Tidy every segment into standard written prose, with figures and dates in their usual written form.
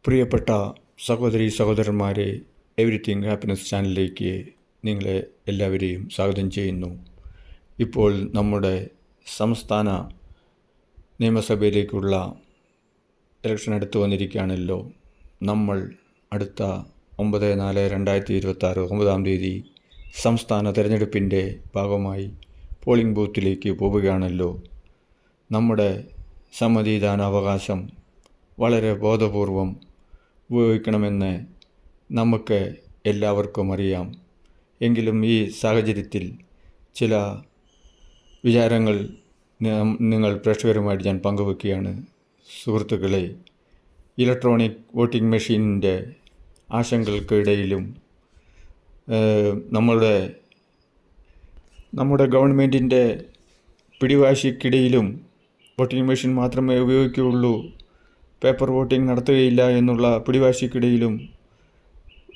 പ്രിയപ്പെട്ട സഹോദരി സഹോദരന്മാരെ, എവരിത്തിങ് ഹാപ്പിനെസ് ചാനലിലേക്ക് നിങ്ങളെ എല്ലാവരെയും സ്വാഗതം ചെയ്യുന്നു. ഇപ്പോൾ നമ്മുടെ സംസ്ഥാന നിയമസഭയിലേക്കുള്ള ഇലക്ഷൻ അടുത്ത് വന്നിരിക്കുകയാണല്ലോ. നമ്മൾ അടുത്ത 9/4/2026 9-ാം തീയതി സംസ്ഥാന തിരഞ്ഞെടുപ്പിൻ്റെ ഭാഗമായി പോളിംഗ് ബൂത്തിലേക്ക് പോവുകയാണല്ലോ. നമ്മുടെ സമ്മതിദാനാവകാശം വളരെ ബോധപൂർവം ഉപയോഗിക്കണമെന്ന് നമുക്ക് എല്ലാവർക്കും അറിയാം. എങ്കിലും ഈ സാഹചര്യത്തിൽ ചില വിചാരങ്ങൾ നിങ്ങൾ പ്രേക്ഷകരുമായിട്ട് ഞാൻ പങ്കുവെക്കുകയാണ്. സുഹൃത്തുക്കളെ, ഇലക്ട്രോണിക് വോട്ടിംഗ് മെഷീനിൻ്റെ ആശങ്കകൾക്കിടയിലും നമ്മുടെ ഗവൺമെൻറ്റിൻ്റെ പിടിവാശിക്കിടയിലും വോട്ടിംഗ് മെഷീൻ മാത്രമേ ഉപയോഗിക്കുകയുള്ളൂ, പേപ്പർ വോട്ടിംഗ് നടത്തുകയില്ല എന്നുള്ള പിടിവാശിക്കിടയിലും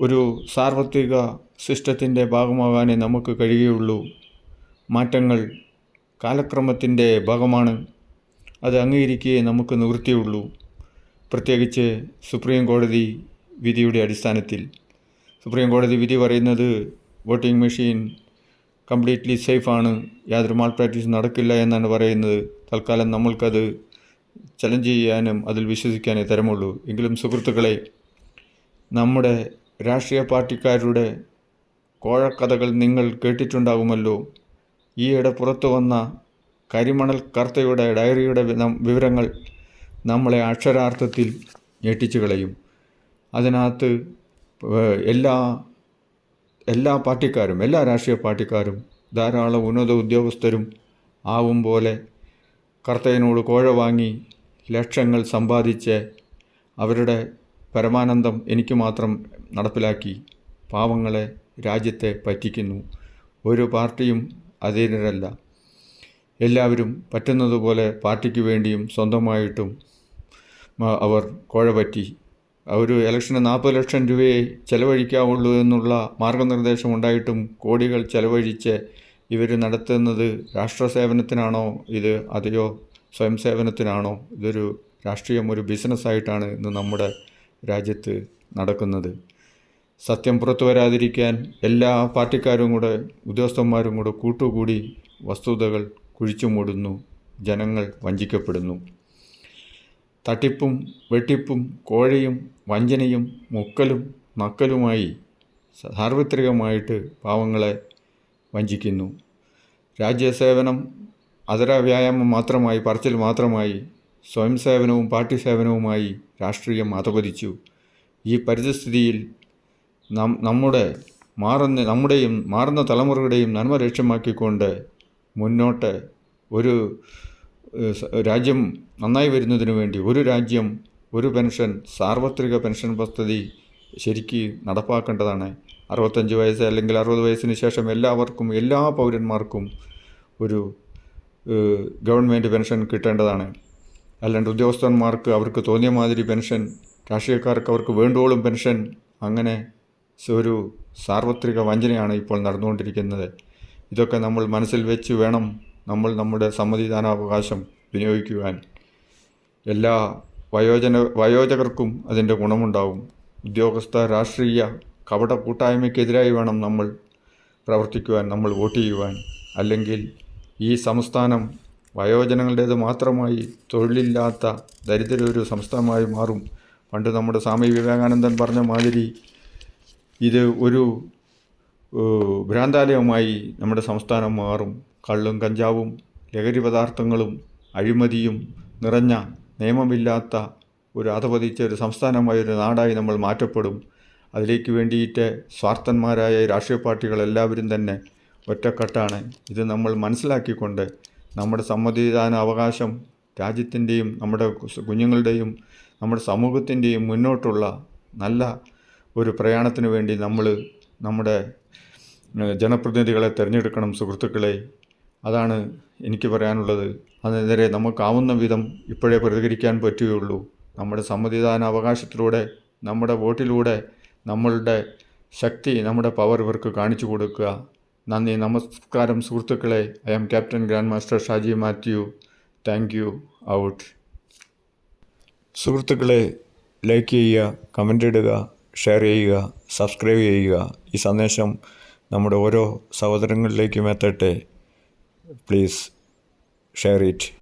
ഒരു സാർവത്രിക സിസ്റ്റത്തിൻ്റെ ഭാഗമാകാനേ നമുക്ക് കഴിയുകയുള്ളൂ. മാറ്റങ്ങൾ കാലക്രമത്തിൻ്റെ ഭാഗമാണ്, അത് അംഗീകരിക്കുകയേ നമുക്ക് നിവൃത്തിയുള്ളൂ. പ്രത്യേകിച്ച് സുപ്രീം കോടതി വിധിയുടെ അടിസ്ഥാനത്തിൽ സുപ്രീം കോടതി വിധി പറയുന്നത് വോട്ടിംഗ് മെഷീൻ കംപ്ലീറ്റ്ലി സേഫാണ്, യാതൊരു മാൾ പ്രാക്ടീസ് നടക്കില്ല എന്നാണ് പറയുന്നത്. തൽക്കാലം നമ്മൾക്കത് ചലഞ്ച് ചെയ്യാനും അതിൽ വിശ്വസിക്കാനേ തരമുള്ളൂ. എങ്കിലും സുഹൃത്തുക്കളെ, നമ്മുടെ രാഷ്ട്രീയ പാർട്ടിക്കാരുടെ കോഴക്കഥകൾ നിങ്ങൾ കേട്ടിട്ടുണ്ടാകുമല്ലോ. ഈയിടെ പുറത്തു വന്ന കരിമണൽ കർത്തയുടെ ഡയറിയുടെ വിവരങ്ങൾ നമ്മളെ അക്ഷരാർത്ഥത്തിൽ ഞെട്ടിച്ചു കളയും. അതിനകത്ത് എല്ലാ പാർട്ടിക്കാരും, എല്ലാ രാഷ്ട്രീയ പാർട്ടിക്കാരും, ധാരാളം ഉന്നത ഉദ്യോഗസ്ഥരും ആവും പോലെ കർത്തയനോട് കോഴ വാങ്ങി ലക്ഷങ്ങൾ സമ്പാദിച്ച് അവരുടെ പരമാനന്ദം എനിക്ക് മാത്രം നടപ്പിലാക്കി പാവങ്ങളെ, രാജ്യത്തെ പറ്റിക്കുന്നു. ഒരു പാർട്ടിയും അധീനരല്ല. എല്ലാവരും പറ്റുന്നതുപോലെ പാർട്ടിക്ക് വേണ്ടിയും സ്വന്തമായിട്ടും അവർ കോഴ പറ്റി. ഒരു ഇലക്ഷന് 40 ലക്ഷം രൂപയെ ചെലവഴിക്കാവുള്ളൂ എന്നുള്ള മാർഗനിർദ്ദേശം ഉണ്ടായിട്ടും കോടികൾ ചെലവഴിച്ച് ഇവർ നടത്തുന്നത് രാഷ്ട്ര സേവനത്തിനാണോ ഇത്, അതെയോ സ്വയം സേവനത്തിനാണോ? ഇതൊരു രാഷ്ട്രീയം, ഒരു ബിസിനസ്സായിട്ടാണ് ഇന്ന് നമ്മുടെ രാജ്യത്ത് നടക്കുന്നത്. സത്യം പുറത്തു വരാതിരിക്കാൻ എല്ലാ പാർട്ടിക്കാരും കൂടെ, ഉദ്യോഗസ്ഥന്മാരും കൂടെ കൂട്ടുകൂടി വസ്തുതകൾ കുഴിച്ചു മൂടുന്നു. ജനങ്ങൾ വഞ്ചിക്കപ്പെടുന്നു. തട്ടിപ്പും വെട്ടിപ്പും കോഴയും വഞ്ചനയും മുക്കലും നക്കലുമായി സാർവത്രികമായിട്ട് പാവങ്ങളെ വഞ്ചിക്കുന്നു. രാജ്യസേവനം അതര വ്യായാമം മാത്രമായി, പറച്ചിൽ മാത്രമായി, സ്വയം സേവനവും പാർട്ടി സേവനവുമായി രാഷ്ട്രീയം അധപതിച്ചു. ഈ പരിതസ്ഥിതിയിൽ നമ്മുടെയും മാറുന്ന തലമുറയുടെയും നന്മ ലക്ഷ്യമാക്കിക്കൊണ്ട് മുന്നോട്ട് ഒരു രാജ്യം നന്നായി വരുന്നതിനു വേണ്ടി ഒരു രാജ്യം, ഒരു പെൻഷൻ, സാർവത്രിക പെൻഷൻ പദ്ധതി ശരിക്ക് നടപ്പാക്കേണ്ടതാണ്. 65 വയസ്സ് അല്ലെങ്കിൽ 60 വയസ്സിന് ശേഷം എല്ലാവർക്കും, എല്ലാ പൗരന്മാർക്കും ഒരു ഗവൺമെൻറ് പെൻഷൻ കിട്ടേണ്ടതാണ്. അല്ലാണ്ട് ഉദ്യോഗസ്ഥന്മാർക്ക് അവർക്ക് തോന്നിയ മാതിരി പെൻഷൻ, രാഷ്ട്രീയക്കാർക്ക് അവർക്ക് വേണ്ടുവോളം പെൻഷൻ, അങ്ങനെ ഒരു സാർവത്രിക വഞ്ചനയാണ് ഇപ്പോൾ നടന്നുകൊണ്ടിരിക്കുന്നത്. ഇതൊക്കെ നമ്മൾ മനസ്സിൽ വെച്ച് വേണം നമ്മൾ നമ്മുടെ സമ്മതിദാനാവകാശം വിനിയോഗിക്കുവാൻ. എല്ലാ വയോജകർക്കും അതിൻ്റെ ഗുണമുണ്ടാവും. ഉദ്യോഗസ്ഥ രാഷ്ട്രീയ കപട കൂട്ടായ്മയ്ക്കെതിരായി വേണം നമ്മൾ പ്രവർത്തിക്കുവാൻ, നമ്മൾ വോട്ട് ചെയ്യുവാൻ. അല്ലെങ്കിൽ ഈ സംസ്ഥാനം വയോജനങ്ങളുടേത് മാത്രമായി, തൊഴിലില്ലാത്ത ദരിദ്രരൊരു സംസ്ഥാനമായി മാറും. പണ്ട് നമ്മുടെ സ്വാമി വിവേകാനന്ദൻ പറഞ്ഞ മാതിരി ഇത് ഒരു ഭ്രാന്താലയമായി നമ്മുടെ സംസ്ഥാനം മാറും. കള്ളും കഞ്ചാവും ലഹരി പദാർത്ഥങ്ങളും അഴിമതിയും നിറഞ്ഞ, നിയമമില്ലാത്ത ഒരു അധപതിച്ച ഒരു സംസ്ഥാനമായ ഒരു നാടായി നമ്മൾ മാറ്റപ്പെടും. അതിലേക്ക് വേണ്ടിയിട്ട് സ്വാർത്ഥന്മാരായ രാഷ്ട്രീയ പാർട്ടികളെല്ലാവരും തന്നെ ഒറ്റക്കെട്ടാണ്. ഇത് നമ്മൾ മനസ്സിലാക്കിക്കൊണ്ട് നമ്മുടെ സമ്മതിദാന അവകാശം രാജ്യത്തിൻ്റെയും നമ്മുടെ കുഞ്ഞുങ്ങളുടെയും നമ്മുടെ സമൂഹത്തിൻ്റെയും മുന്നോട്ടുള്ള നല്ല ഒരു പ്രയാണത്തിന് വേണ്ടി നമ്മൾ നമ്മുടെ ജനപ്രതിനിധികളെ തിരഞ്ഞെടുക്കണം സുഹൃത്തുക്കളെ. അതാണ് എനിക്ക് പറയാനുള്ളത്. അതിനെതിരെ നമുക്കാവുന്ന വിധം ഇപ്പോഴേ പ്രതികരിക്കാൻ പറ്റുകയുള്ളൂ. നമ്മുടെ സമ്മതിദാന അവകാശത്തിലൂടെ, നമ്മുടെ വോട്ടിലൂടെ നമ്മളുടെ ശക്തി, നമ്മുടെ പവർ ഇവർക്ക് കാണിച്ചു കൊടുക്കുക. നന്ദി, നമസ്കാരം സുഹൃത്തുക്കളെ. I am captain grand master Shaji Mathew. Thank you. Out. സുഹൃത്തുക്കളെ, ലൈക്ക് ചെയ്യുക, കമൻ്റ് ഇടുക, ഷെയർ ചെയ്യുക, സബ്സ്ക്രൈബ് ചെയ്യുക. ഈ സന്ദേശം നമ്മുടെ ഓരോ സഹോദരങ്ങളിലേക്കും എത്തട്ടെ. Please share it.